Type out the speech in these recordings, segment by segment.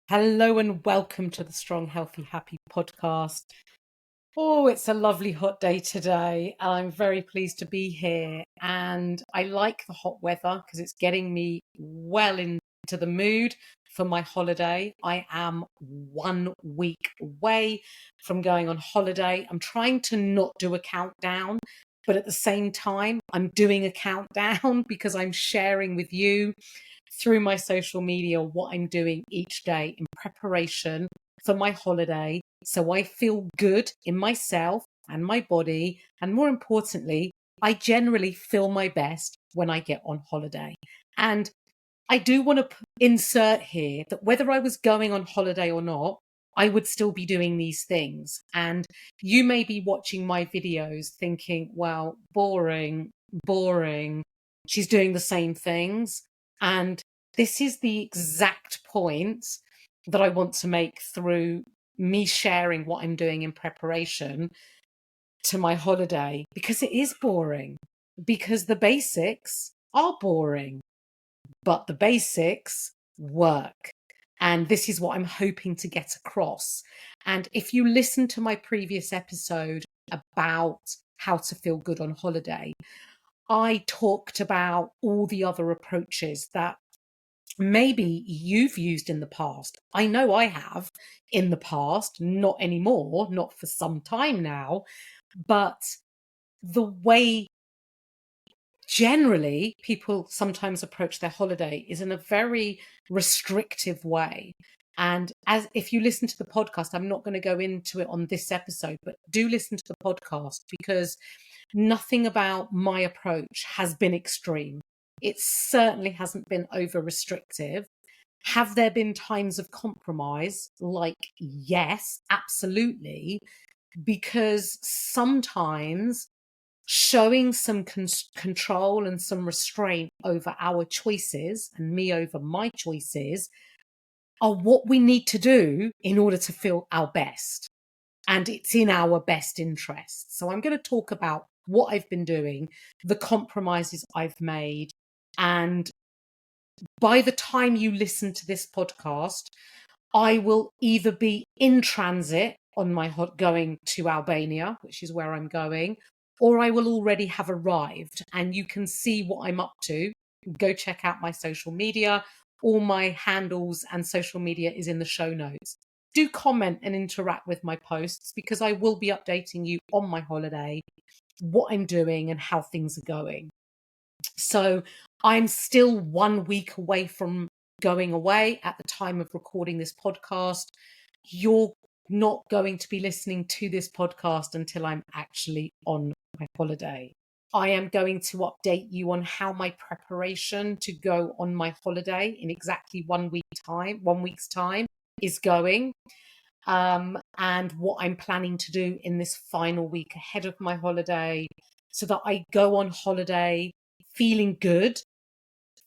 Hello and welcome to the Strong, Healthy, Happy podcast. Oh, it's a lovely hot day today. I'm very pleased to be here. And I like the hot weather because it's getting me well into the mood for my holiday. I am 1 week away from going on holiday. I'm trying to not do a countdown, but at the same time, I'm doing a countdown because I'm sharing with you through my social media what I'm doing each day in preparation for my holiday. So I feel good in myself and my body. And more importantly, I generally feel my best when I get on holiday. And I do want to insert here that whether I was going on holiday or not, I would still be doing these things. And you may be watching my videos thinking, well, boring, boring. She's doing the same things. And this is the exact point that I want to make through me sharing what I'm doing in preparation to my holiday, because it is boring, because the basics are boring, but the basics work. And this is what I'm hoping to get across. And if you listen to my previous episode about how to feel good on holiday, I talked about all the other approaches that maybe you've used in the past. I know I have in the past, not anymore, not for some time now, but the way generally people sometimes approach their holiday is in a very restrictive way. And as if you listen to the podcast, I'm not going to go into it on this episode, but do listen to the podcast because nothing about my approach has been extreme. It certainly hasn't been over restrictive. Have there been times of compromise? Like, yes, absolutely. Because sometimes showing some control and some restraint over our choices and me over my choices are what we need to do in order to feel our best. And it's in our best interest. So I'm going to talk about what I've been doing, the compromises I've made. And by the time you listen to this podcast, I will either be in transit on my going to Albania, which is where I'm going, or I will already have arrived and you can see what I'm up to. Go check out my social media. All my handles and social media is in the show notes. Do comment and interact with my posts because I will be updating you on my holiday, what I'm doing and how things are going. So I'm still 1 week away from going away at the time of recording this podcast. You're not going to be listening to this podcast until I'm actually on my holiday. I am going to update you on how my preparation to go on my holiday in exactly 1 week's time is going. And what I'm planning to do in this final week ahead of my holiday so that I go on holiday feeling good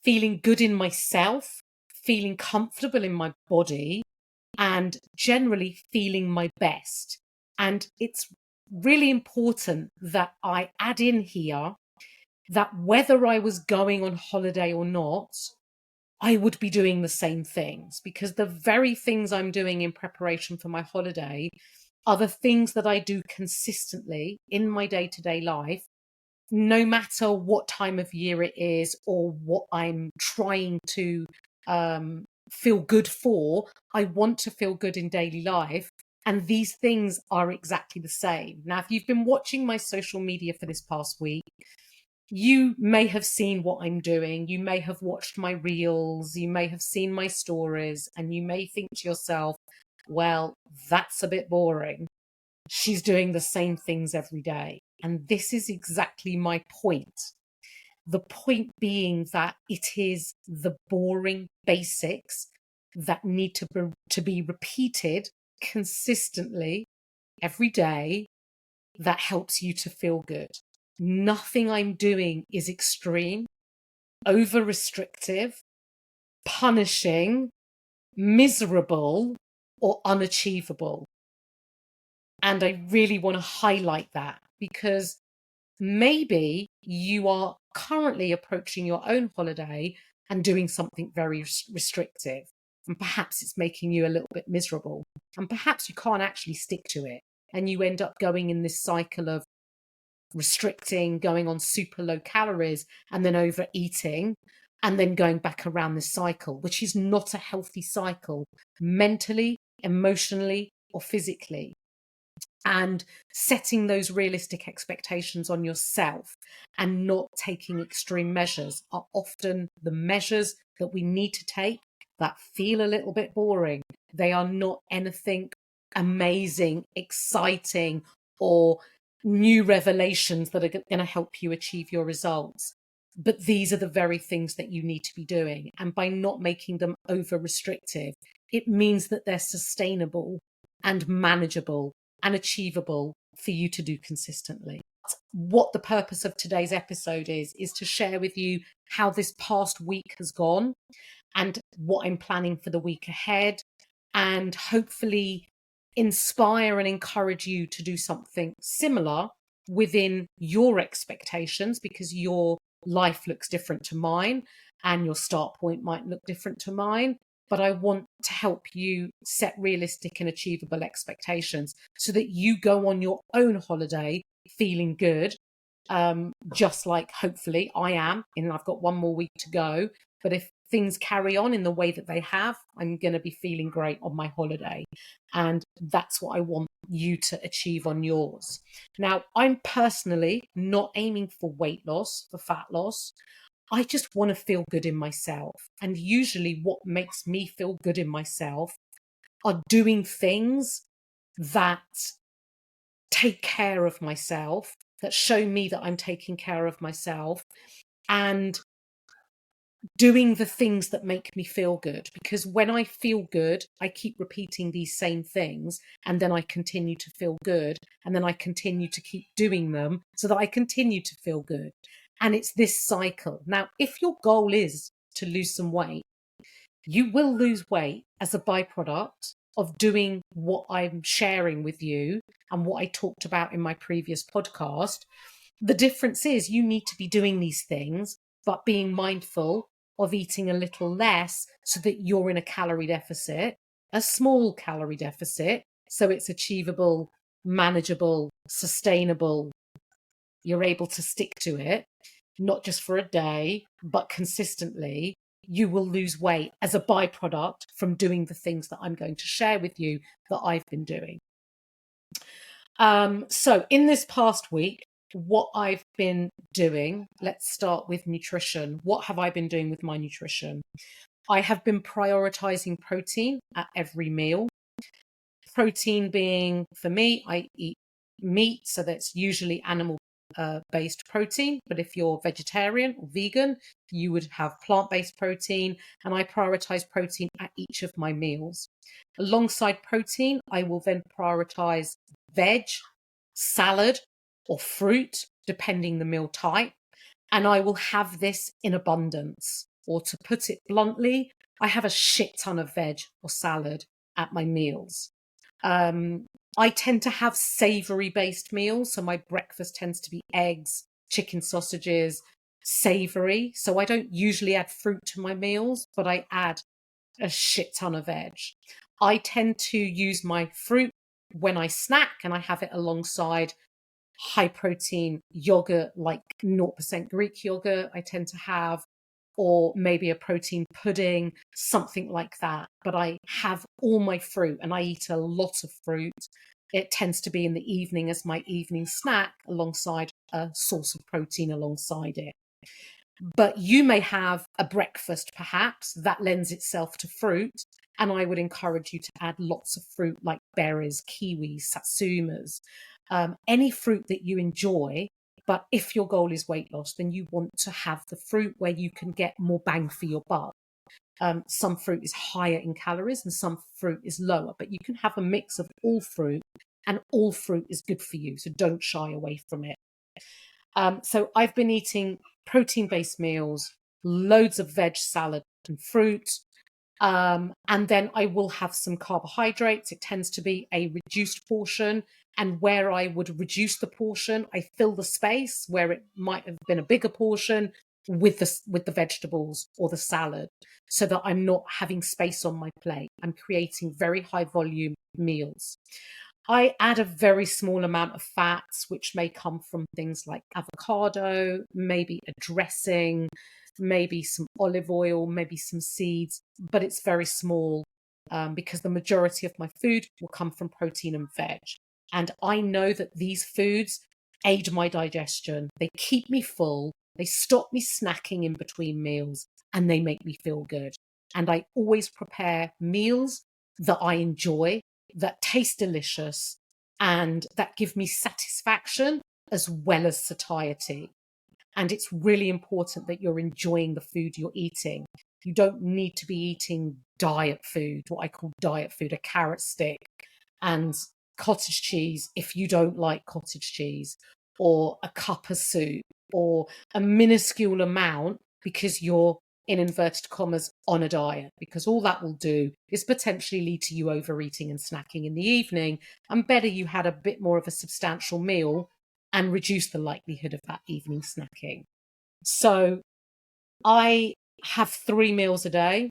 in myself, feeling comfortable in my body, and generally feeling my best. And it's really important that I add in here that whether I was going on holiday or not, I would be doing the same things because the very things I'm doing in preparation for my holiday are the things that I do consistently in my day to day life, no matter what time of year it is or what I'm trying to feel good for. I want to feel good in daily life. And these things are exactly the same. Now, if you've been watching my social media for this past week, you may have seen what I'm doing. You may have watched my reels. You may have seen my stories. And you may think to yourself, well, that's a bit boring. She's doing the same things every day. And this is exactly my point. The point being that it is the boring basics that need to be repeated consistently every day that helps you to feel good. Nothing I'm doing is extreme, over restrictive, punishing, miserable, or unachievable. And I really want to highlight that because maybe you are currently approaching your own holiday and doing something very restrictive. and perhaps it's making you a little bit miserable, and perhaps you can't actually stick to it, and you end up going in this cycle of restricting, going on super low calories, and then overeating, and then going back around this cycle, which is not a healthy cycle mentally, emotionally, or physically. And setting those realistic expectations on yourself and not taking extreme measures are often the measures that we need to take that feel a little bit boring. They are not anything amazing, exciting, or new revelations that are going to help you achieve your results. But these are the very things that you need to be doing. And by not making them over restrictive, it means that they're sustainable and manageable and achievable for you to do consistently. What the purpose of today's episode is to share with you how this past week has gone and what I'm planning for the week ahead, and hopefully inspire and encourage you to do something similar within your expectations, because your life looks different to mine and your start point might look different to mine. But I want to help you set realistic and achievable expectations so that you go on your own holiday feeling good, just like hopefully I am. And I've got one more week to go. But if things carry on in the way that they have, I'm going to be feeling great on my holiday. And that's what I want you to achieve on yours. Now, I'm personally not aiming for weight loss, for fat loss. I just want to feel good in myself. And usually what makes me feel good in myself are doing things that take care of myself, that show me that I'm taking care of myself, and doing the things that make me feel good. Because when I feel good, I keep repeating these same things, and then I continue to feel good, and then I continue to keep doing them so that I continue to feel good. And it's this cycle. Now, if your goal is to lose some weight, you will lose weight as a byproduct of doing what I'm sharing with you and what I talked about in my previous podcast. The difference is you need to be doing these things, but being mindful of eating a little less so that you're in a calorie deficit, a small calorie deficit, so it's achievable, manageable, sustainable. You're able to stick to it, not just for a day, but consistently. You will lose weight as a byproduct from doing the things that I'm going to share with you that I've been doing. So in this past week, what I've been doing, let's start with nutrition. What have I been doing with my nutrition? I have been prioritizing protein at every meal. Protein being, for me, I eat meat, so that's usually animal based protein. But if you're vegetarian or vegan, you would have plant-based protein, and I prioritize protein at each of my meals. Alongside protein, I will then prioritize veg, salad, or fruit, depending the meal type, and I will have this in abundance. Or to put it bluntly, I have a shit ton of veg or salad at my meals. I tend to have savory based meals. So my breakfast tends to be eggs, chicken sausages, savory. So I don't usually add fruit to my meals, but I add a shit ton of veg. I tend to use my fruit when I snack, and I have it alongside high protein yogurt, like 0% Greek yogurt I tend to have, or maybe a protein pudding, something like that. But I have all my fruit, and I eat a lot of fruit. It tends to be in the evening as my evening snack, alongside a source of protein alongside it. But you may have a breakfast, perhaps, that lends itself to fruit. And I would encourage you to add lots of fruit like berries, kiwis, satsumas, any fruit that you enjoy. But if your goal is weight loss, then you want to have the fruit where you can get more bang for your buck. Some fruit is higher in calories and some fruit is lower, but you can have a mix of all fruit, and all fruit is good for you. So don't shy away from it. So I've been eating protein-based meals, loads of veg, salad, and fruit. And then I will have some carbohydrates. It tends to be a reduced portion. And where I would reduce the portion, I fill the space where it might have been a bigger portion with the vegetables or the salad, so that I'm not having space on my plate. I'm creating very high volume meals. I add a very small amount of fats, which may come from things like avocado, maybe a dressing, maybe some olive oil, maybe some seeds, but it's very small, because the majority of my food will come from protein and veg. And I know that these foods aid my digestion. They keep me full, they stop me snacking in between meals, and they make me feel good. And I always prepare meals that I enjoy, that taste delicious, and that give me satisfaction as well as satiety. And it's really important that you're enjoying the food you're eating. You don't need to be eating diet food, what I call diet food, a carrot stick and cottage cheese if you don't like cottage cheese, or a cup of soup, or a minuscule amount because you're, in inverted commas, on a diet, because all that will do is potentially lead to you overeating and snacking in the evening. And better you had a bit more of a substantial meal and reduce the likelihood of that evening snacking. So I have 3 meals a day.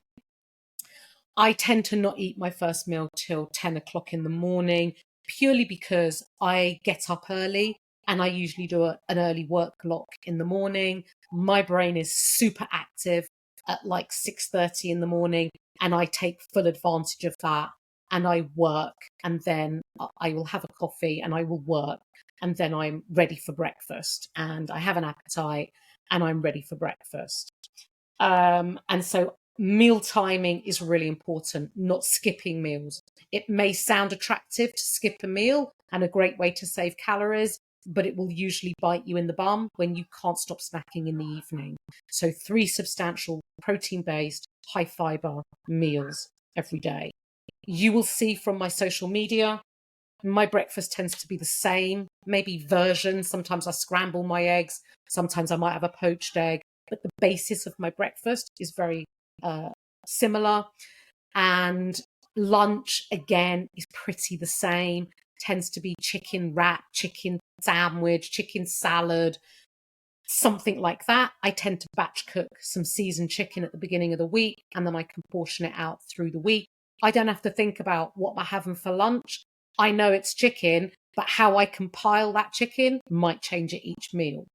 I tend to not eat my first meal till 10 o'clock in the morning, purely because I get up early and I usually do an early work block in the morning. My brain is super active at like 6:30 in the morning, and I take full advantage of that, and I work, and then I will have a coffee and I will work, and then I'm ready for breakfast, and I have an appetite and I'm ready for breakfast. And so meal timing is really important, not skipping meals. It may sound attractive to skip a meal and a great way to save calories, but it will usually bite you in the bum when you can't stop snacking in the evening. So 3 substantial protein-based, high fiber meals every day. You will see from my social media, my breakfast tends to be the same, maybe versions. Sometimes I scramble my eggs. Sometimes I might have a poached egg, but the basis of my breakfast is very similar. And lunch, again, is pretty the same. Tends to be chicken wrap, chicken sandwich, chicken salad, something like that. I tend to batch cook some seasoned chicken at the beginning of the week, and then I can portion it out through the week. I don't have to think about what I'm having for lunch. I know it's chicken, but how I compile that chicken might change at each meal.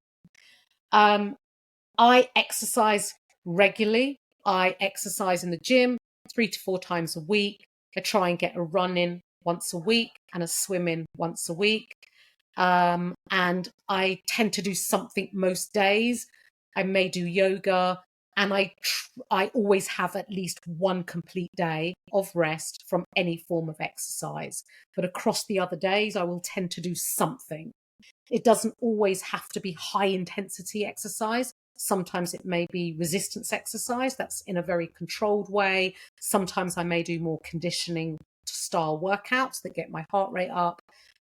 I exercise regularly. I exercise in the gym 3 to 4 times a week. I try and get a run in once a week and a swim in once a week. And I tend to do something most days. I may do yoga, and I always have at least one complete day of rest from any form of exercise. But across the other days, I will tend to do something. It doesn't always have to be high intensity exercise. Sometimes it may be resistance exercise that's in a very controlled way. Sometimes I may do more conditioning style workouts that get my heart rate up.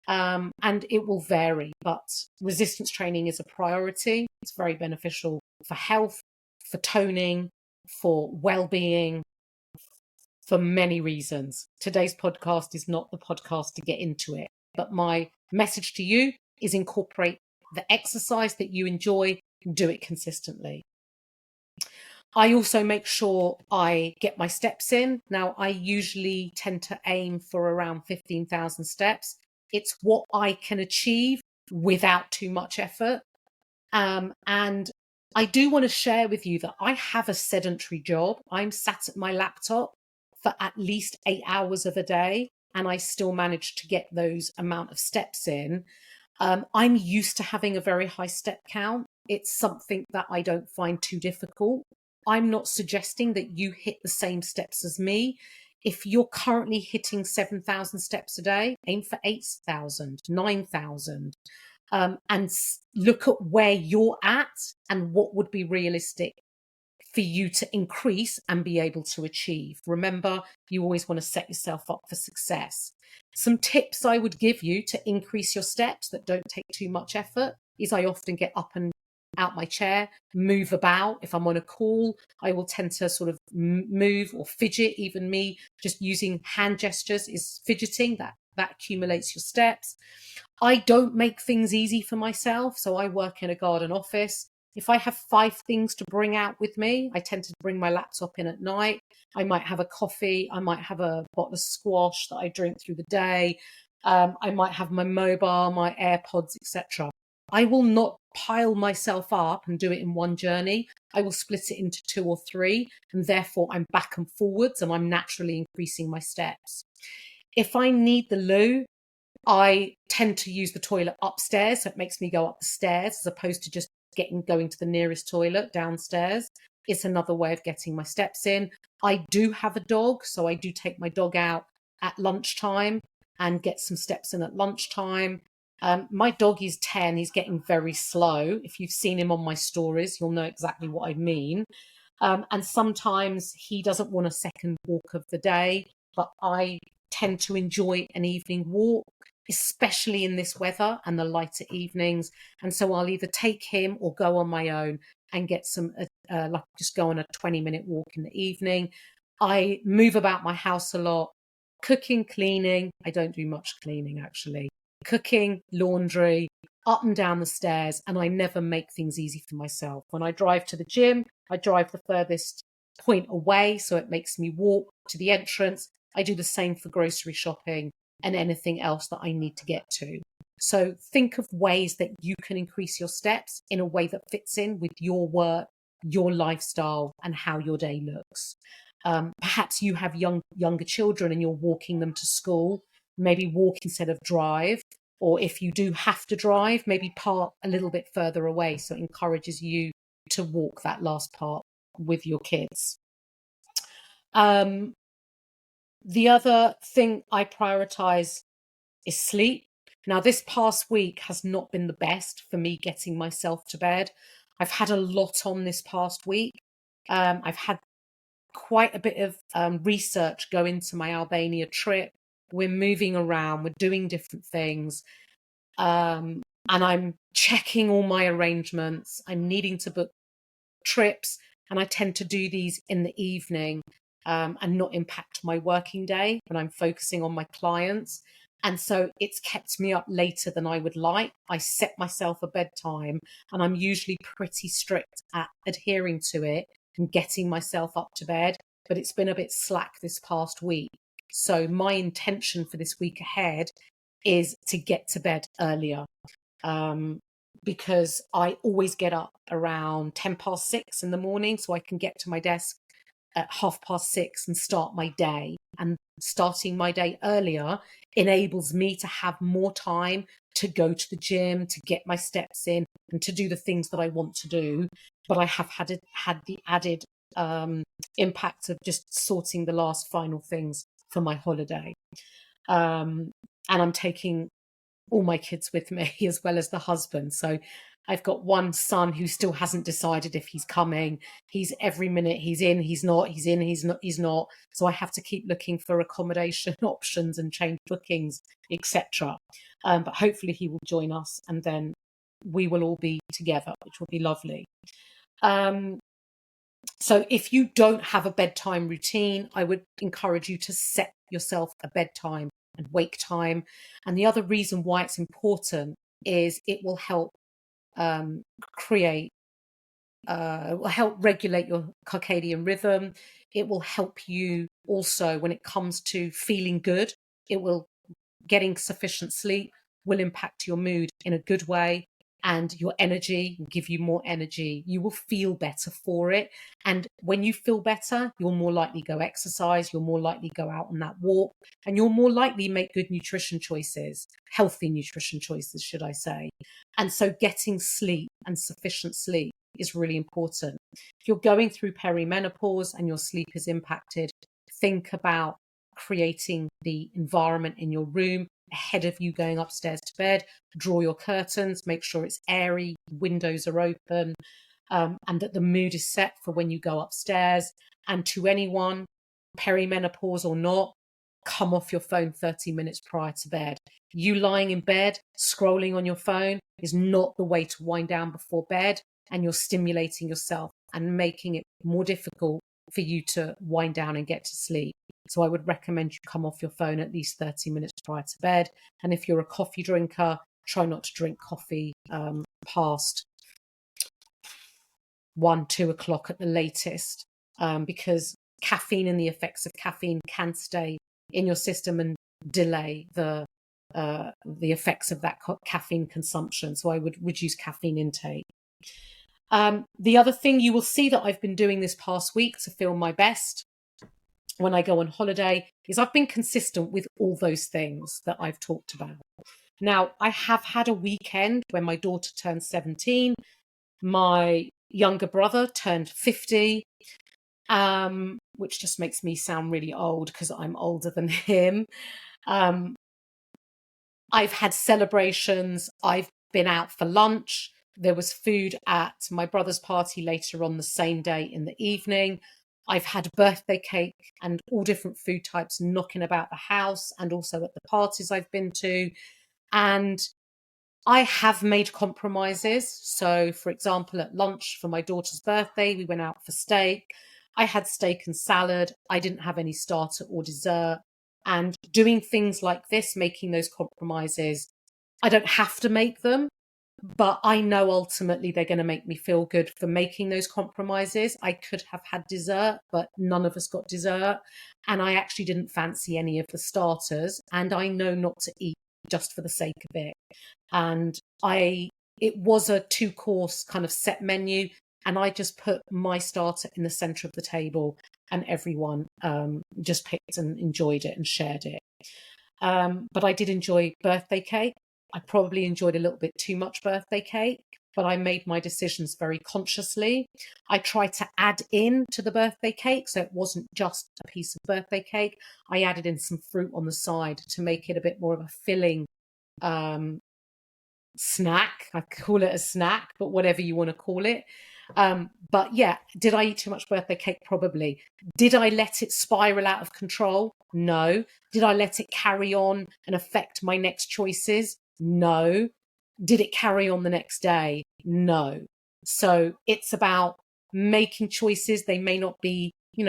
And it will vary, but resistance training is a priority. It's very beneficial for health, for toning, for well-being, for many reasons. Today's podcast is not the podcast to get into it, but my message to you is incorporate the exercise that you enjoy and do it consistently. I also make sure I get my steps in. Now, I usually tend to aim for around 15,000 steps. It's what I can achieve without too much effort. And I do want to share with you that I have a sedentary job. I'm sat at my laptop for at least 8 hours of a day, and I still manage to get those amount of steps in. I'm used to having a very high step count. It's something that I don't find too difficult. I'm not suggesting that you hit the same steps as me. If you're currently hitting 7,000 steps a day, aim for 8,000, 9,000, and look at where you're at and what would be realistic for you to increase and be able to achieve. Remember, you always want to set yourself up for success. Some tips I would give you to increase your steps that don't take too much effort is I often get up and out my chair, move about. If I'm on a call, I will tend to sort of move or fidget. Even me, just using hand gestures is fidgeting. That accumulates your steps. I don't make things easy for myself. So I work in a garden office. If I have 5 things to bring out with me, I tend to bring my laptop in at night. I might have a coffee. I might have a bottle of squash that I drink through the day. I might have my mobile, my AirPods, etc. I will not pile myself up and do it in one journey. I will split it into 2 or 3, and therefore I'm back and forwards and I'm naturally increasing my steps. If I need the loo, I tend to use the toilet upstairs, so it makes me go up the stairs as opposed to just going to the nearest toilet downstairs. It's another way of getting my steps in. I do have a dog, so I do take my dog out at lunchtime and get some steps in at lunchtime. My dog is 10. He's getting very slow. If you've seen him on my stories, you'll know exactly what I mean. And sometimes he doesn't want a second walk of the day, but I tend to enjoy an evening walk, especially in this weather and the lighter evenings. And so I'll either take him or go on my own and get some, like just go on a 20-minute walk in the evening. I move about my house a lot, cooking, cleaning. I don't do much cleaning actually. Cooking, laundry, up and down the stairs, and I never make things easy for myself. When I drive to the gym, I drive the furthest point away, so it makes me walk to the entrance. I do the same for grocery shopping and anything else that I need to get to. So think of ways that you can increase your steps in a way that fits in with your work, your lifestyle, and how your day looks. Perhaps you have younger children and you're walking them to school. Maybe walk instead of drive. Or if you do have to drive, maybe park a little bit further away. So it encourages you to walk that last part with your kids. The other thing I prioritize is sleep. Now, this past week has not been the best for me getting myself to bed. I've had a lot on this past week. I've had quite a bit of research go into my Albania trip. We're moving around, we're doing different things. And I'm checking all my arrangements. I'm needing to book trips, and I tend to do these in the evening and not impact my working day when I'm focusing on my clients. And so it's kept me up later than I would like. I set myself a bedtime, and I'm usually pretty strict at adhering to it and getting myself up to bed. But it's been a bit slack this past week. So my intention for this week ahead is to get to bed earlier. Because I always get up around 6:10 in the morning, so I can get to my desk at 6:30 and start my day. And starting my day earlier enables me to have more time to go to the gym, to get my steps in, and to do the things that I want to do. But I have had the added impact of just sorting the last final things for my holiday. And I'm taking all my kids with me as well as the husband. So I've got one son who still hasn't decided if he's coming. He's every minute he's in, he's not, he's in, he's not, he's not. So I have to keep looking for accommodation options and change bookings, etc. But hopefully he will join us, and then we will all be together, which will be lovely. So if you don't have a bedtime routine, I would encourage you to set yourself a bedtime and wake time. And the other reason why it's important is it will help will help regulate your circadian rhythm. It will help you also when it comes to feeling good. Getting sufficient sleep will impact your mood in a good way, and your energy will give you more energy. You will feel better for it. And when you feel better, you're more likely go exercise, you're more likely go out on that walk, and you're more likely make good nutrition choices, healthy nutrition choices, should I say. And so getting sleep and sufficient sleep is really important. If you're going through perimenopause and your sleep is impacted, think about creating the environment in your room ahead of you going upstairs to bed. Draw your curtains, make sure it's airy, windows are open, and that the mood is set for when you go upstairs. And to anyone, perimenopause or not, come off your phone 30 minutes prior to bed. You lying in bed, scrolling on your phone is not the way to wind down before bed, and you're stimulating yourself and making it more difficult for you to wind down and get to sleep. So I would recommend you come off your phone at least 30 minutes prior to bed. And if you're a coffee drinker, try not to drink coffee past 1, 2 o'clock at the latest, because caffeine and the effects of caffeine can stay in your system and delay the effects of that caffeine consumption. So I would reduce caffeine intake. The other thing you will see that I've been doing this past week to feel my best when I go on holiday is I've been consistent with all those things that I've talked about. Now, I have had a weekend when my daughter turned 17, my younger brother turned 50, which just makes me sound really old because I'm older than him. I've had celebrations. I've been out for lunch. There was food at my brother's party later on the same day in the evening. I've had birthday cake and all different food types knocking about the house and also at the parties I've been to. And I have made compromises. So, for example, at lunch for my daughter's birthday, we went out for steak. I had steak and salad. I didn't have any starter or dessert. And doing things like this, making those compromises, I don't have to make them, but I know ultimately they're going to make me feel good for making those compromises. I could have had dessert, but none of us got dessert. And I actually didn't fancy any of the starters. And I know not to eat just for the sake of it. And it was a 2-course kind of set menu. And I just put my starter in the center of the table and everyone just picked and enjoyed it and shared it. But I did enjoy birthday cake. I probably enjoyed a little bit too much birthday cake, but I made my decisions very consciously. I tried to add in to the birthday cake, so it wasn't just a piece of birthday cake. I added in some fruit on the side to make it a bit more of a filling snack. I call it a snack, but whatever you want to call it. But yeah, did I eat too much birthday cake? Probably. Did I let it spiral out of control? No. Did I let it carry on and affect my next choices? No. Did it carry on the next day? No. So it's about making choices. They may not be, you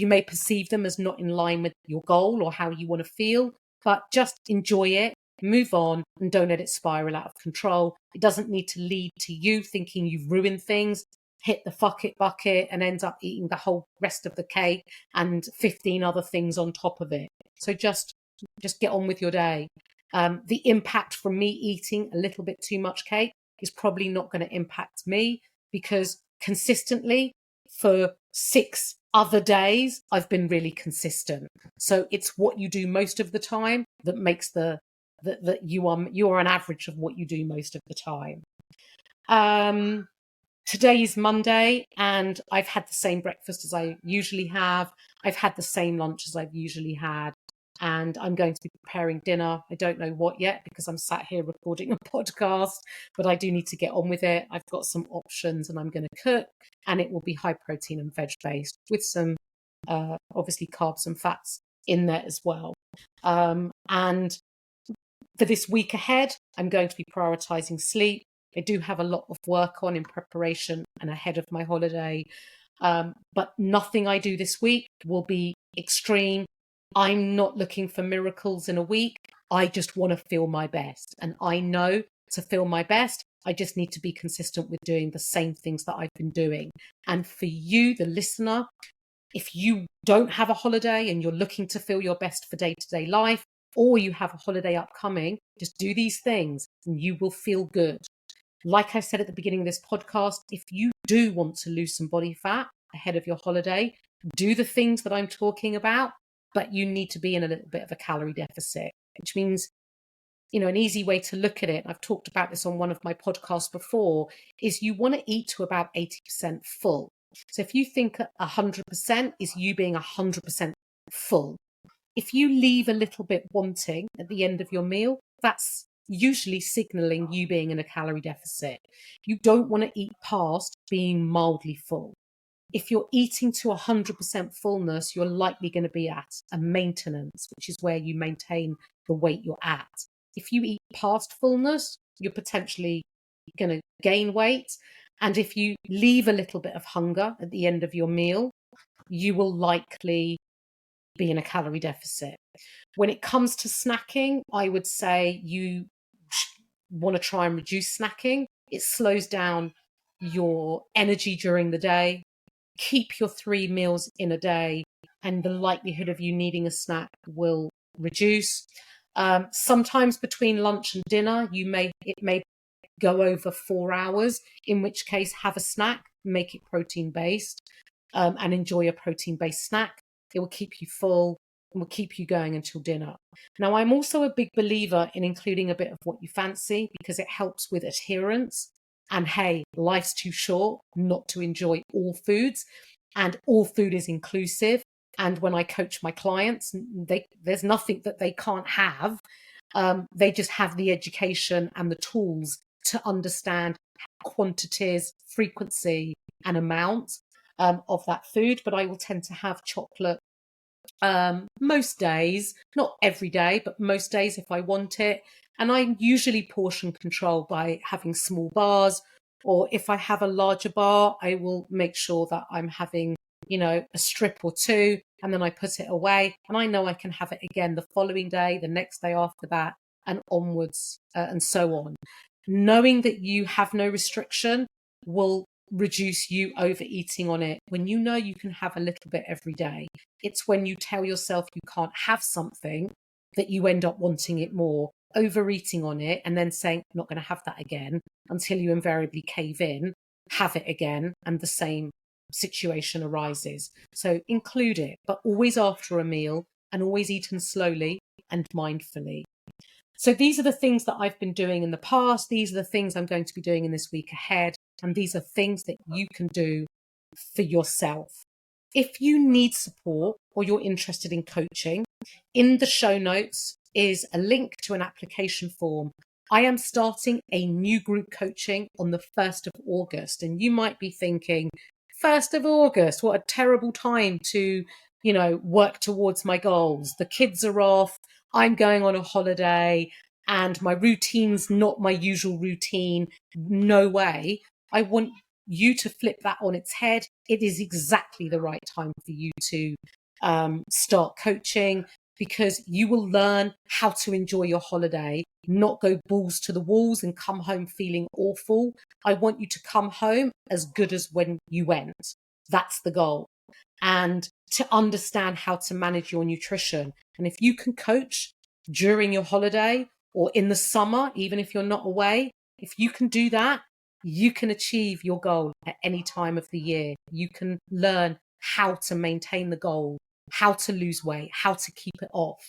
may perceive them as not in line with your goal or how you want to feel, but just enjoy it, move on, and don't let it spiral out of control. It doesn't need to lead to you thinking you've ruined things, hit the fuck it bucket, and end up eating the whole rest of the cake and 15 other things on top of it. So just get on with your day. The impact from me eating a little bit too much cake is probably not going to impact me because consistently for 6 other days, I've been really consistent. So it's what you do most of the time that makes that you are an average of what you do most of the time. Today is Monday and I've had the same breakfast as I usually have. I've had the same lunch as I've usually had. And I'm going to be preparing dinner. I don't know what yet because I'm sat here recording a podcast, but I do need to get on with it. I've got some options and I'm going to cook, and it will be high protein and veg based with some obviously carbs and fats in there as well. And for this week ahead, I'm going to be prioritizing sleep. I do have a lot of work on in preparation and ahead of my holiday. But nothing I do this week will be extreme. I'm not looking for miracles in a week. I just want to feel my best. And I know to feel my best, I just need to be consistent with doing the same things that I've been doing. And for you, the listener, if you don't have a holiday and you're looking to feel your best for day-to-day life, or you have a holiday upcoming, just do these things and you will feel good. Like I said at the beginning of this podcast, if you do want to lose some body fat ahead of your holiday, do the things that I'm talking about, but you need to be in a little bit of a calorie deficit, which means, an easy way to look at it, I've talked about this on one of my podcasts before, is you want to eat to about 80% full. So if you think 100% is you being 100% full, if you leave a little bit wanting at the end of your meal, that's usually signaling you being in a calorie deficit. You don't want to eat past being mildly full. If you're eating to 100% fullness, you're likely going to be at a maintenance, which is where you maintain the weight you're at. If you eat past fullness, you're potentially going to gain weight. And if you leave a little bit of hunger at the end of your meal, you will likely be in a calorie deficit. When it comes to snacking, I would say you want to try and reduce snacking. It slows down your energy during the day, keep your 3 meals in a day, and the likelihood of you needing a snack will reduce. Sometimes between lunch and dinner, it may go over 4 hours, in which case have a snack, make it protein based, and enjoy a protein based snack. It will keep you full and will keep you going until dinner. Now, I'm also a big believer in including a bit of what you fancy because it helps with adherence. And hey, life's too short not to enjoy all foods, and all food is inclusive. And when I coach my clients, there's nothing that they can't have. They just have the education and the tools to understand quantities, frequency, and amount of that food. But I will tend to have chocolate most days, not every day, but most days if I want it. And I usually portion control by having small bars, or if I have a larger bar, I will make sure that I'm having, a strip or two, and then I put it away. And I know I can have it again the following day, the next day after that, and onwards, and so on. Knowing that you have no restriction will reduce you overeating on it. When you know you can have a little bit every day, it's when you tell yourself you can't have something that you end up wanting it more, overeating on it, and then saying, I'm not going to have that again, until you invariably cave in, have it again, and the same situation arises. So include it, but always after a meal, and always eaten slowly and mindfully. So these are the things that I've been doing in the past. These are the things I'm going to be doing in this week ahead. And these are things that you can do for yourself. If you need support or you're interested in coaching, in the show notes is a link to an application form. I am starting a new group coaching on the 1st of August. And you might be thinking, 1st of August, what a terrible time to, work towards my goals. The kids are off. I'm going on a holiday and my routine's not my usual routine. No way. I want you to flip that on its head. It is exactly the right time for you to start coaching, because you will learn how to enjoy your holiday, not go balls to the walls and come home feeling awful. I want you to come home as good as when you went. That's the goal. And to understand how to manage your nutrition. And if you can coach during your holiday or in the summer, even if you're not away, if you can do that, you can achieve your goal at any time of the year. You can learn how to maintain the goal, how to lose weight, how to keep it off.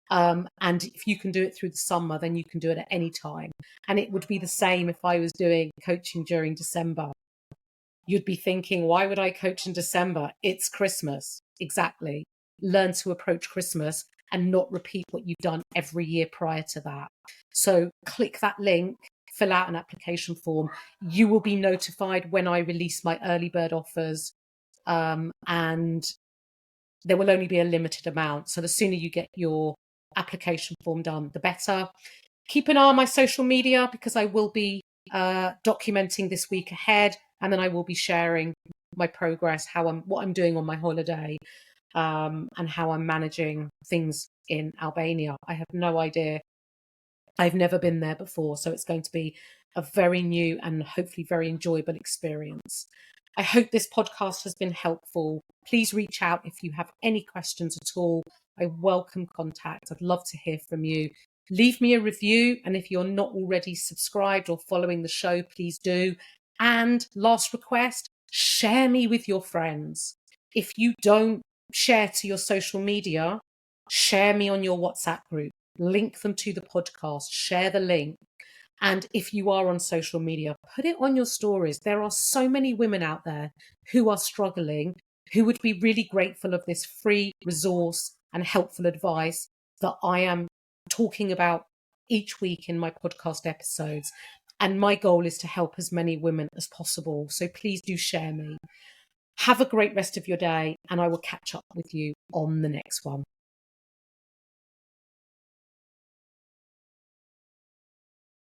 And if you can do it through the summer, then you can do it at any time. And it would be the same if I was doing coaching during December. You'd be thinking, why would I coach in December? It's Christmas. Exactly. Learn to approach Christmas and not repeat what you've done every year prior to that. So click that link, fill out an application form. You will be notified when I release my early bird offers. And there will only be a limited amount. So the sooner you get your application form done, the better. Keep an eye on my social media, because I will be documenting this week ahead, and then I will be sharing my progress, what I'm doing on my holiday, and how I'm managing things in Albania. I have no idea. I've never been there before, so it's going to be a very new and hopefully very enjoyable experience. I hope this podcast has been helpful. Please reach out if you have any questions at all. I welcome contact. I'd love to hear from you. Leave me a review, and if you're not already subscribed or following the show, please do. And last request, share me with your friends. If you don't share to your social media, share me on your WhatsApp group. Link them to the podcast. Share the link. And if you are on social media, put it on your stories. There are so many women out there who are struggling, who would be really grateful of this free resource and helpful advice that I am talking about each week in my podcast episodes. And my goal is to help as many women as possible. So please do share me. Have a great rest of your day, and I will catch up with you on the next one.